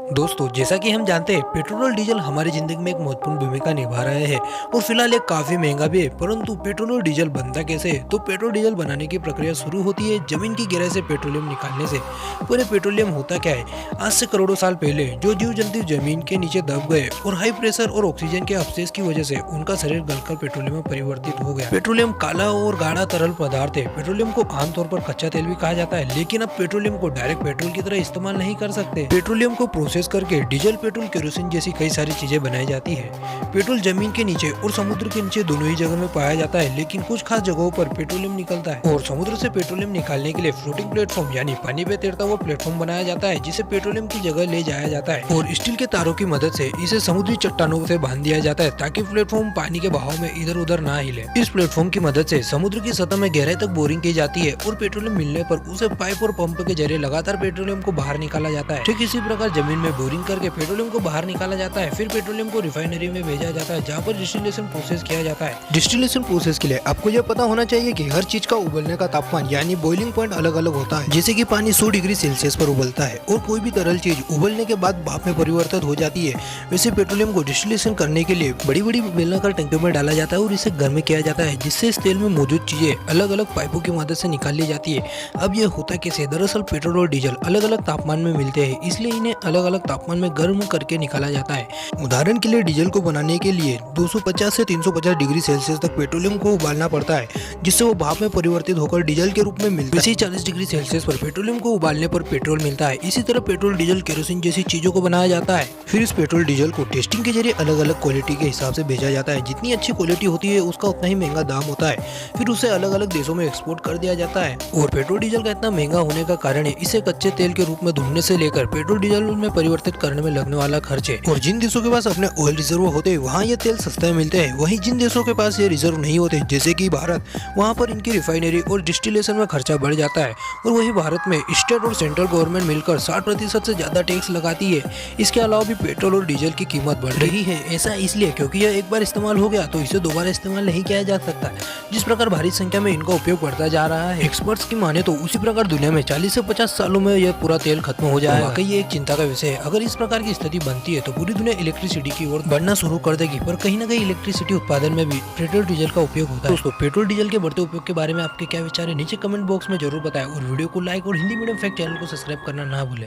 दोस्तों, जैसा कि हम जानते हैं पेट्रोल और डीजल हमारी जिंदगी में एक महत्वपूर्ण भूमिका निभा रहे हैं और फिलहाल ये काफी महंगा भी है। परंतु पेट्रोल और डीजल बनता कैसे है? तो पेट्रोल डीजल बनाने की प्रक्रिया शुरू होती है जमीन की गहराई से पेट्रोलियम निकालने से। पर ये पेट्रोलियम होता क्या है? आज से करोड़ों साल पहले जो जीव जंतु जमीन के नीचे दब गए और हाई प्रेशर और ऑक्सीजन के अवशेष की वजह से उनका शरीर गलकर पेट्रोलियम में परिवर्तित हो गया। पेट्रोलियम काला और गाढ़ा तरल पदार्थ है। पेट्रोलियम को आमतौर पर कच्चा तेल भी कहा जाता है, लेकिन अब पेट्रोलियम को डायरेक्ट पेट्रोल की तरह इस्तेमाल नहीं कर सकते। पेट्रोलियम को प्रोसेस करके डीजल, पेट्रोल, केरोसिन जैसी कई सारी चीजें बनाई जाती है। पेट्रोल जमीन के नीचे और समुद्र के नीचे दोनों ही जगह में पाया जाता है, लेकिन कुछ खास जगहों पर पेट्रोलियम निकलता है। और समुद्र से पेट्रोलियम निकालने के लिए फ्लोटिंग प्लेटफॉर्म यानी पानी पे तैरता हुआ प्लेटफॉर्म बनाया जाता है, जिसे पेट्रोलियम की जगह ले जाया जाता है। और स्टील के तारों की मदद से इसे समुद्री चट्टानों से बांध दिया जाता है ताकि प्लेटफॉर्म पानी के बहाव में इधर उधर ना हिले। इस प्लेटफॉर्म की मदद से समुद्र की सतह में गहराई तक बोरिंग की जाती है और पेट्रोलियम मिलने पर उसे पाइप और पंप के जरिए लगातार पेट्रोलियम को बाहर निकाला जाता है। ठीक इसी प्रकार जमीन में बोरिंग करके पेट्रोलियम को बाहर निकाला जाता है। फिर पेट्रोलियम को रिफाइनरी में भेजा जाता है, जहाँ पर डिस्टिलेशन प्रोसेस किया जाता है। डिस्टिलेशन प्रोसेस के लिए आपको यह पता होना चाहिए कि हर चीज का उबलने का तापमान यानी बॉइलिंग पॉइंट अलग अलग होता है। जैसे कि पानी 100 डिग्री सेल्सियस पर उबलता है और कोई भी तरल चीज उबलने के बाद भाप में परिवर्तित हो जाती है, वैसे पेट्रोलियम को डिस्टिलेशन करने के लिए बड़ी बड़ी बेलनाकार टंकियों में डाला जाता है और इसे गर्म किया जाता है, जिससे इस तेल में मौजूद चीजें अलग अलग पाइपों की मदद से निकाल ली जाती है। अब यह होता कैसे? दरअसल पेट्रोल और डीजल अलग अलग तापमान में मिलते हैं, इसलिए इन्हें अलग अलग तापमान में गर्म करके निकाला जाता है। उदाहरण के लिए डीजल को बनाने के लिए 250 से 350 डिग्री सेल्सियस तक पेट्रोलियम को उबालना पड़ता है, जिससे वो भाप में परिवर्तित होकर डीजल के रूप में मिलता है। वैसे ही 40 डिग्री सेल्सियस पर पेट्रोलियम को उबालने पर पेट्रोल मिलता है। इसी तरह पेट्रोल, डीजल, केरोसिन जैसी चीजों को बनाया जाता है। फिर इस पेट्रोल डीजल को टेस्टिंग के जरिए अलग अलग क्वालिटी के हिसाब से भेजा जाता है। जितनी अच्छी क्वालिटी होती है उसका उतना ही महंगा दाम होता है। फिर उसे अलग अलग देशों में एक्सपोर्ट कर दिया जाता है। और पेट्रोल डीजल का इतना महंगा होने का कारण है इसे कच्चे तेल के रूप में ढूंढने से लेकर पेट्रोल डीजल में परिवर्तित करने में लगने वाला खर्च है। और जिन देशों के पास अपने ऑयल रिजर्व होते हैं वहाँ ये तेल सस्ते मिलते हैं। वहीं जिन देशों के पास ये रिजर्व नहीं होते जैसे कि भारत, वहाँ पर इनकी रिफाइनरी और डिस्टिलेशन में खर्चा बढ़ जाता है। और वही भारत में स्टेट और सेंट्रल गवर्नमेंट मिलकर 60% से ज्यादा टैक्स लगाती है। इसके अलावा भी पेट्रोल और डीजल की कीमत बढ़ रही है। ऐसा इसलिए क्योंकि यह एक बार इस्तेमाल हो गया तो इसे दोबारा इस्तेमाल नहीं किया जा सकता। जिस प्रकार भारी संख्या में इनका उपयोग बढ़ता जा रहा है, एक्सपर्ट्स की माने तो उसी प्रकार दुनिया में 40 से 50 सालों में यह पूरा तेल खत्म हो जाएगा। वाकई ये एक चिंता का विषय है। अगर इस प्रकार की स्थिति बनती है तो पूरी दुनिया इलेक्ट्रिसिटी की ओर बढ़ना शुरू कर देगी। पर कहीं ना कहीं इलेक्ट्रिसिटी उत्पादन में भी पेट्रोल डीजल का उपयोग होता है। दोस्तों, पेट्रोल डीजल के बढ़ते उपयोग के बारे में आपके क्या विचार है नीचे कमेंट बॉक्स में जरूर बताएं और वीडियो को लाइक और हिंदी मीडियम फैक्ट चैनल को सब्सक्राइब करना ना भूलें।